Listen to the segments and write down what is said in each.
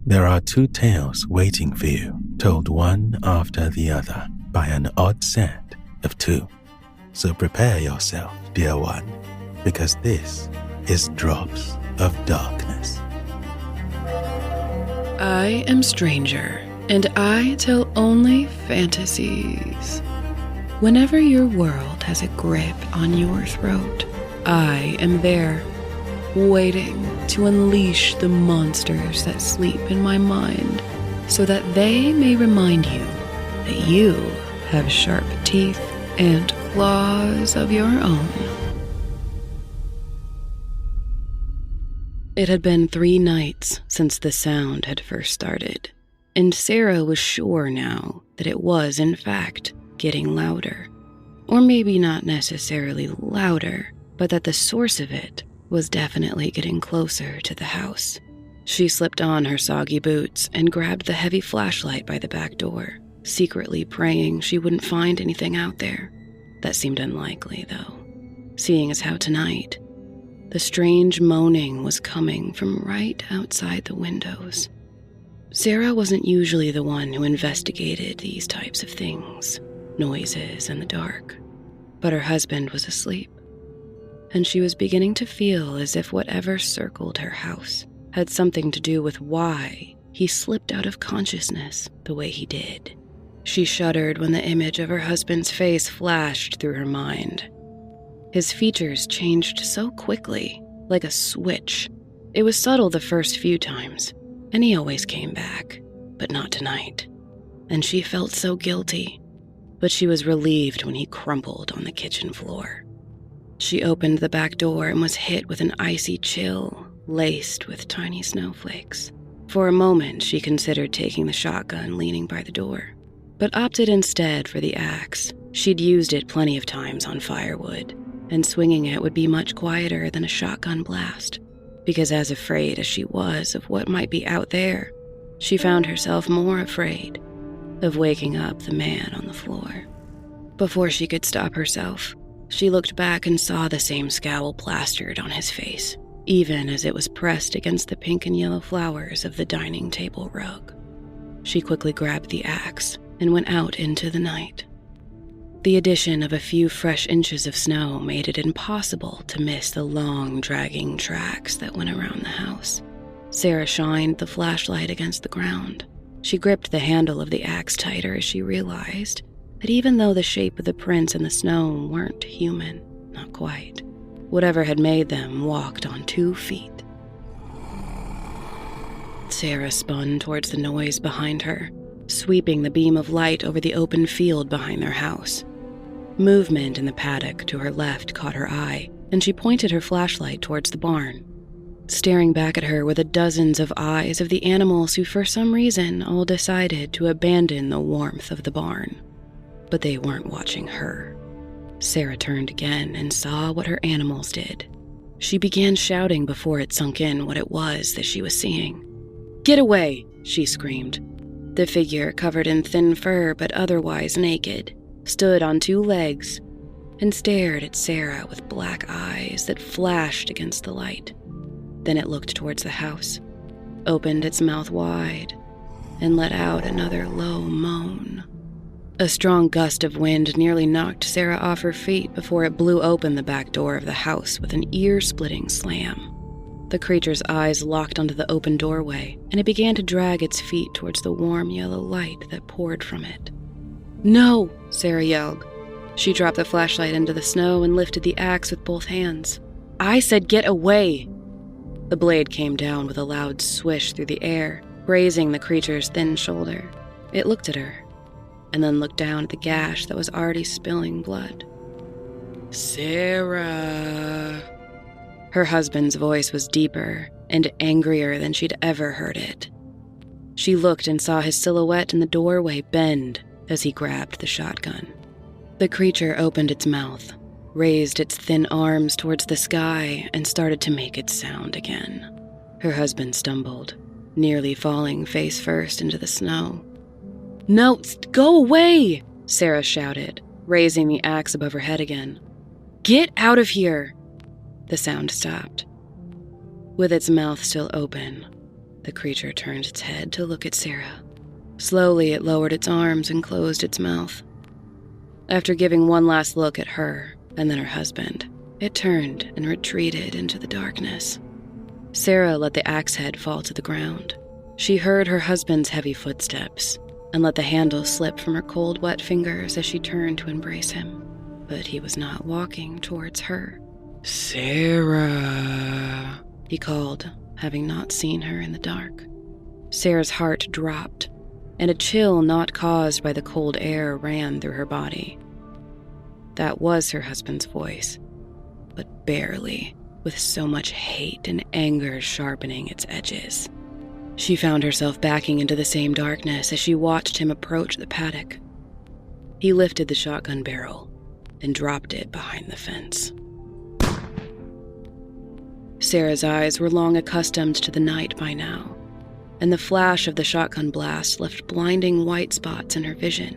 There are 2 tales waiting for you, told one after the other by an odd set of 2. So prepare yourself, dear one, because this is Drops of Darkness. I am Stranger, and I tell only fantasies. Whenever your world has a grip on your throat, I am there, waiting to unleash the monsters that sleep in my mind, so that they may remind you that you have sharp teeth and claws of your own. It had been 3 nights since the sound had first started, and Sarah was sure now that it was, in fact, getting louder. Or maybe not necessarily louder, but that the source of it was definitely getting closer to the house. She slipped on her soggy boots and grabbed the heavy flashlight by the back door, secretly praying she wouldn't find anything out there. That seemed unlikely, though, seeing as how tonight, the strange moaning was coming from right outside the windows. Sarah wasn't usually the one who investigated these types of things, noises in the dark, but her husband was asleep, and she was beginning to feel as if whatever circled her house had something to do with why he slipped out of consciousness the way he did. She shuddered when the image of her husband's face flashed through her mind. His features changed so quickly, like a switch. It was subtle the first few times, and he always came back, but not tonight. And she felt so guilty, but she was relieved when he crumpled on the kitchen floor. She opened the back door and was hit with an icy chill, laced with tiny snowflakes. For a moment, she considered taking the shotgun leaning by the door, but opted instead for the axe. She'd used it plenty of times on firewood, and swinging it would be much quieter than a shotgun blast, because as afraid as she was of what might be out there, she found herself more afraid of waking up the man on the floor. Before she could stop herself, she looked back and saw the same scowl plastered on his face, even as it was pressed against the pink and yellow flowers of the dining table rug. She quickly grabbed the axe and went out into the night. The addition of a few fresh inches of snow made it impossible to miss the long, dragging tracks that went around the house. Sarah shined the flashlight against the ground. She gripped the handle of the axe tighter as she realized that even though the shape of the prints in the snow weren't human, not quite, whatever had made them walked on 2 feet. Sarah spun towards the noise behind her, sweeping the beam of light over the open field behind their house. Movement in the paddock to her left caught her eye, and she pointed her flashlight towards the barn. Staring back at her were the dozens of eyes of the animals who for some reason all decided to abandon the warmth of the barn. But they weren't watching her. Sarah turned again and saw what her animals did. She began shouting before it sunk in what it was that she was seeing. "Get away!" she screamed. The figure, covered in thin fur but otherwise naked, stood on 2 legs and stared at Sarah with black eyes that flashed against the light. Then it looked towards the house, opened its mouth wide, and let out another low moan. A strong gust of wind nearly knocked Sarah off her feet before it blew open the back door of the house with an ear-splitting slam. The creature's eyes locked onto the open doorway, and it began to drag its feet towards the warm yellow light that poured from it. "No!" Sarah yelled. She dropped the flashlight into the snow and lifted the axe with both hands. "I said get away!" The blade came down with a loud swish through the air, grazing the creature's thin shoulder. It looked at her, and then looked down at the gash that was already spilling blood. "Sarah." Her husband's voice was deeper and angrier than she'd ever heard it. She looked and saw his silhouette in the doorway bend as he grabbed the shotgun. The creature opened its mouth, raised its thin arms towards the sky, and started to make its sound again. Her husband stumbled, nearly falling face first into the snow. "No, go away!" Sarah shouted, raising the axe above her head again. "Get out of here!" The sound stopped. With its mouth still open, The creature turned its head to look at Sarah. Slowly, it lowered its arms and closed its mouth. After giving one last look at her and then her husband, it turned and retreated into the darkness. Sarah let the axe head fall to the ground. She heard her husband's heavy footsteps and let the handle slip from her cold, wet fingers as she turned to embrace him. But he was not walking towards her. "Sarah," he called, having not seen her in the dark. Sarah's heart dropped, and a chill not caused by the cold air ran through her body. That was her husband's voice, but barely, with so much hate and anger sharpening its edges. She found herself backing into the same darkness as she watched him approach the paddock. He lifted the shotgun barrel and dropped it behind the fence. Sarah's eyes were long accustomed to the night by now, and the flash of the shotgun blast left blinding white spots in her vision.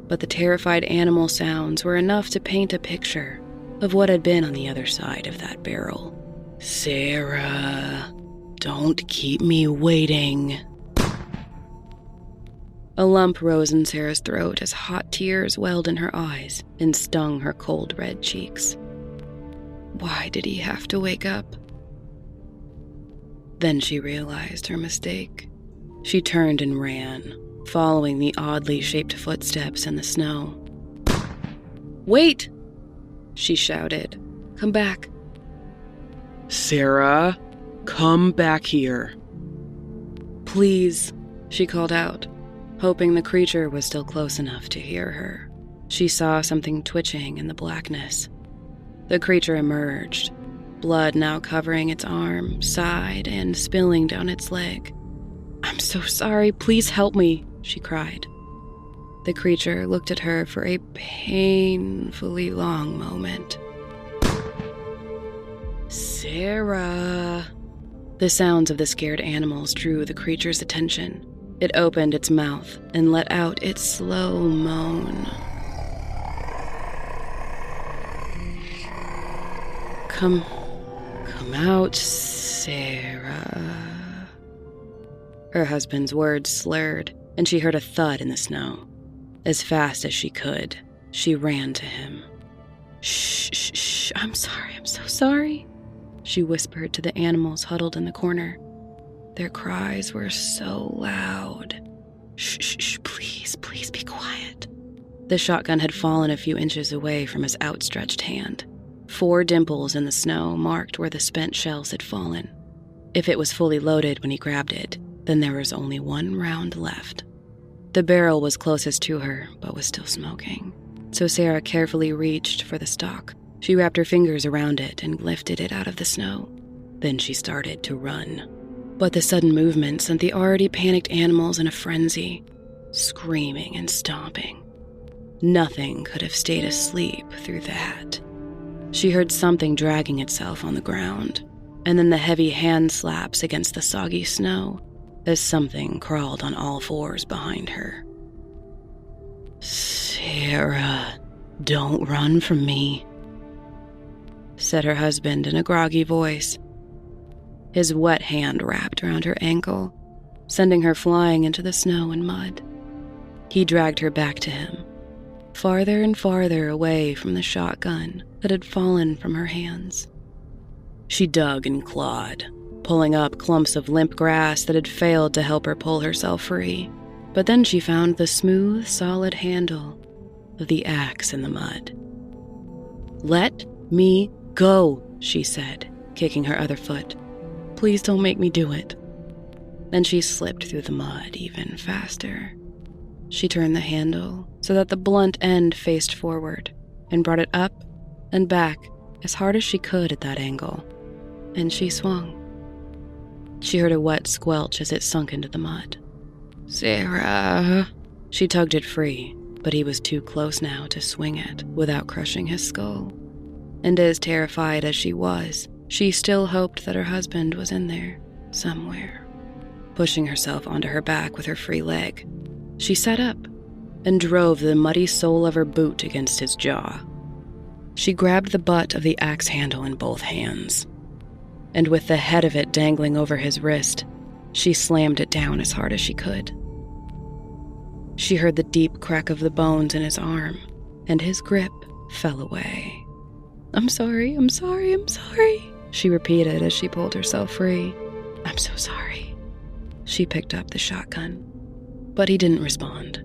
But the terrified animal sounds were enough to paint a picture of what had been on the other side of that barrel. "Sarah, don't keep me waiting." A lump rose in Sarah's throat as hot tears welled in her eyes and stung her cold red cheeks. Why did he have to wake up? Then she realized her mistake. She turned and ran, following the oddly shaped footsteps in the snow. "Wait!" she shouted. "Come back." "Sarah, come back here." "Please," she called out, hoping the creature was still close enough to hear her. She saw something twitching in the blackness. The creature emerged, blood now covering its arm, side, and spilling down its leg. "I'm so sorry, please help me," she cried. The creature looked at her for a painfully long moment. "Sarah." The sounds of the scared animals drew the creature's attention. It opened its mouth and let out its slow moan. Come out, Sarah." Her husband's words slurred, and she heard a thud in the snow. As fast as she could, she ran to him. Shh, I'm sorry, I'm so sorry," she whispered to the animals huddled in the corner. Their cries were so loud. Shh, please be quiet." The shotgun had fallen a few inches away from his outstretched hand. 4 dimples in the snow marked where the spent shells had fallen. If it was fully loaded when he grabbed it, then there was only 1 round left. The barrel was closest to her, but was still smoking. So Sarah carefully reached for the stock. She wrapped her fingers around it and lifted it out of the snow. Then she started to run. But the sudden movement sent the already panicked animals in a frenzy, screaming and stomping. Nothing could have stayed asleep through that. She heard something dragging itself on the ground, and then the heavy hand slaps against the soggy snow as something crawled on all 4s behind her. "Sarah, don't run from me," said her husband in a groggy voice. His wet hand wrapped around her ankle, sending her flying into the snow and mud. He dragged her back to him, farther and farther away from the shotgun that had fallen from her hands. She dug and clawed, pulling up clumps of limp grass that had failed to help her pull herself free. But then she found the smooth, solid handle of the axe in the mud. "Let me go," she said, kicking her other foot. "Please don't make me do it." Then she slipped through the mud even faster. She turned the handle so that the blunt end faced forward and brought it up and back as hard as she could at that angle, and she swung. She heard a wet squelch as it sunk into the mud. "Sarah." She tugged it free, but he was too close now to swing it without crushing his skull. And as terrified as she was, she still hoped that her husband was in there, somewhere. Pushing herself onto her back with her free leg, she sat up and drove the muddy sole of her boot against his jaw. She grabbed the butt of the axe handle in both hands, and with the head of it dangling over his wrist, She slammed it down as hard as she could. She heard the deep crack of the bones in his arm, and his grip fell away. I'm sorry, she repeated as she pulled herself free. I'm so sorry. She picked up the shotgun, but he didn't respond.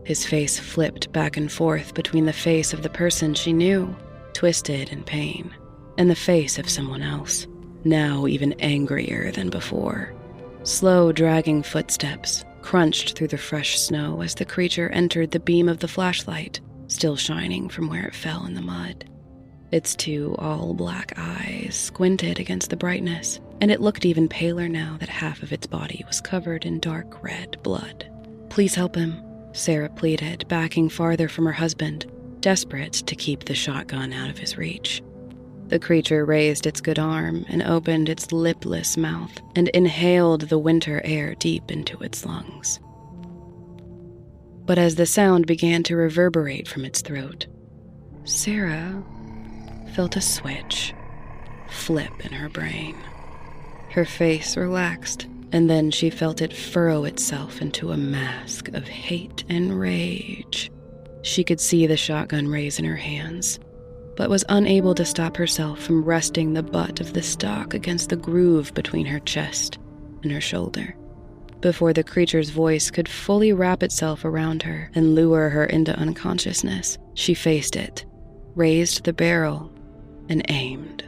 His face flipped back and forth between the face of the person she knew, twisted in pain, and the face of someone else, now even angrier than before. Slow, dragging footsteps crunched through the fresh snow as the creature entered the beam of the flashlight, still shining from where it fell in the mud. Its two all-black eyes squinted against the brightness, and it looked even paler now that half of its body was covered in dark red blood. Please help him, Sarah pleaded, backing farther from her husband, desperate to keep the shotgun out of his reach. The creature raised its good arm and opened its lipless mouth and inhaled the winter air deep into its lungs. But as the sound began to reverberate from its throat, Sarah felt a switch flip in her brain. Her face relaxed, and then she felt it furrow itself into a mask of hate and rage. She could see the shotgun raise in her hands, but was unable to stop herself from resting the butt of the stock against the groove between her chest and her shoulder. Before the creature's voice could fully wrap itself around her and lure her into unconsciousness, she faced it, raised the barrel, and aimed.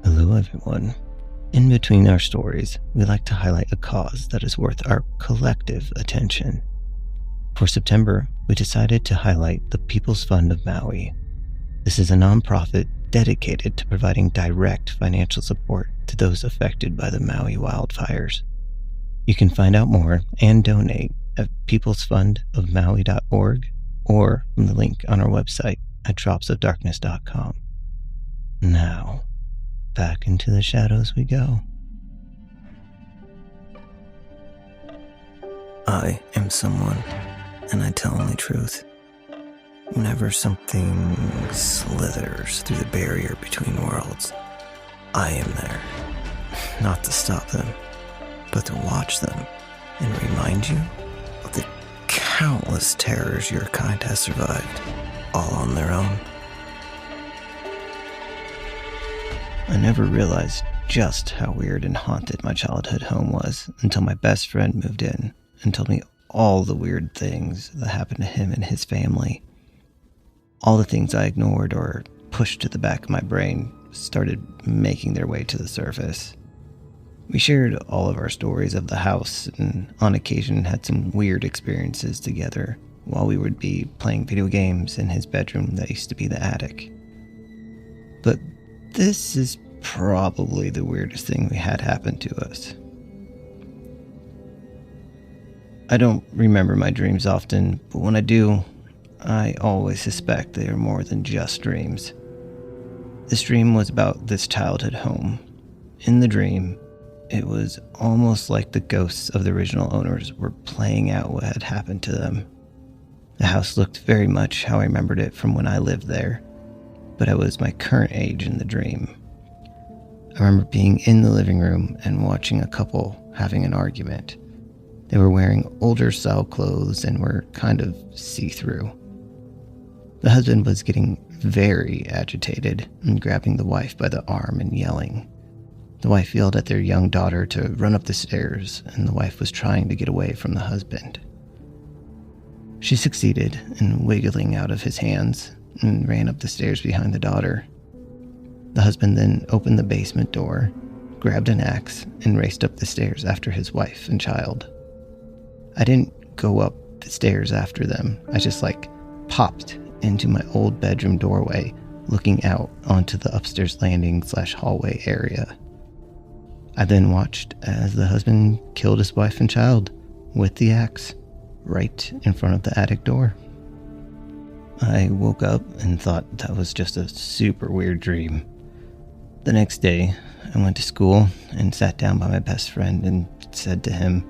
Hello everyone. In between our stories, we like to highlight a cause that is worth our collective attention. For September, we decided to highlight the People's Fund of Maui. This is a nonprofit dedicated to providing direct financial support to those affected by the Maui wildfires. You can find out more and donate at peoplesfundofmaui.org or from the link on our website at dropsofdarkness.com. Now, back into the shadows we go. I am someone, and I tell only truth. Whenever something slithers through the barrier between worlds, I am there. Not to stop them, but to watch them and remind you of the countless terrors your kind has survived, all on their own. I never realized just how weird and haunted my childhood home was until my best friend moved in and told me all the weird things that happened to him and his family. All the things I ignored or pushed to the back of my brain started making their way to the surface. We shared all of our stories of the house and on occasion had some weird experiences together while we would be playing video games in his bedroom that used to be the attic. But this is probably the weirdest thing we had happen to us. I don't remember my dreams often, but when I do, I always suspect they are more than just dreams. This dream was about this childhood home. In the dream, it was almost like the ghosts of the original owners were playing out what had happened to them. The house looked very much how I remembered it from when I lived there, but I was my current age in the dream. I remember being in the living room and watching a couple having an argument. They were wearing older style clothes and were kind of see-through. The husband was getting very agitated and grabbing the wife by the arm and yelling. The wife yelled at their young daughter to run up the stairs, and the wife was trying to get away from the husband. She succeeded in wiggling out of his hands and ran up the stairs behind the daughter. The husband then opened the basement door, grabbed an axe, and raced up the stairs after his wife and child. I didn't go up the stairs after them. I just popped into my old bedroom doorway, looking out onto the upstairs landing/hallway area. I then watched as the husband killed his wife and child with the axe right in front of the attic door. I woke up and thought that was just a super weird dream. The next day, I went to school and sat down by my best friend and said to him,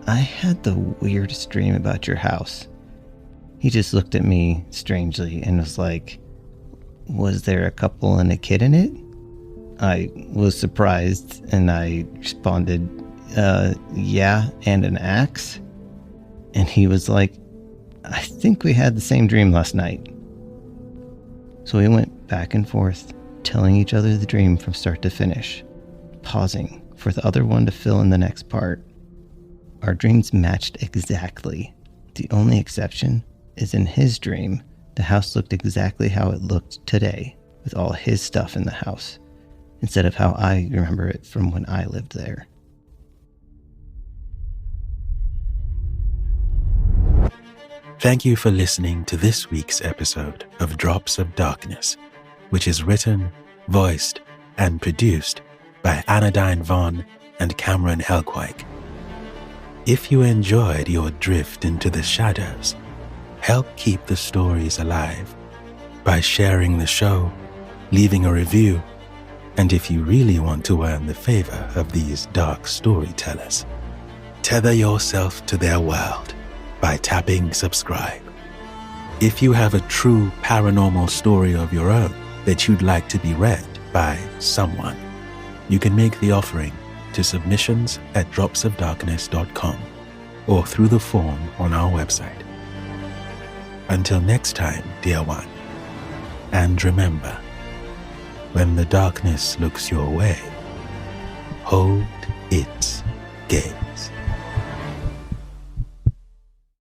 I had the weirdest dream about your house. He just looked at me strangely and was like, "Was there a couple and a kid in it?" I was surprised and I responded, "Yeah, and an axe." And he was like, "I think we had the same dream last night." So we went back and forth, telling each other the dream from start to finish, pausing for the other one to fill in the next part. Our dreams matched exactly. The only exception is in his dream, the house looked exactly how it looked today, with all his stuff in the house, instead of how I remember it from when I lived there. Thank you for listening to this week's episode of Drops of Darkness, which is written, voiced, and produced by Anodyne Vaughn and Cameron Helkuik. If you enjoyed your drift into the shadows, help keep the stories alive by sharing the show, leaving a review, and if you really want to earn the favor of these dark storytellers, tether yourself to their world by tapping subscribe. If you have a true paranormal story of your own that you'd like to be read by someone, you can make the offering to submissions@dropsofdarkness.com or through the form on our website. Until next time, dear one, and remember, when the darkness looks your way, hold its gaze.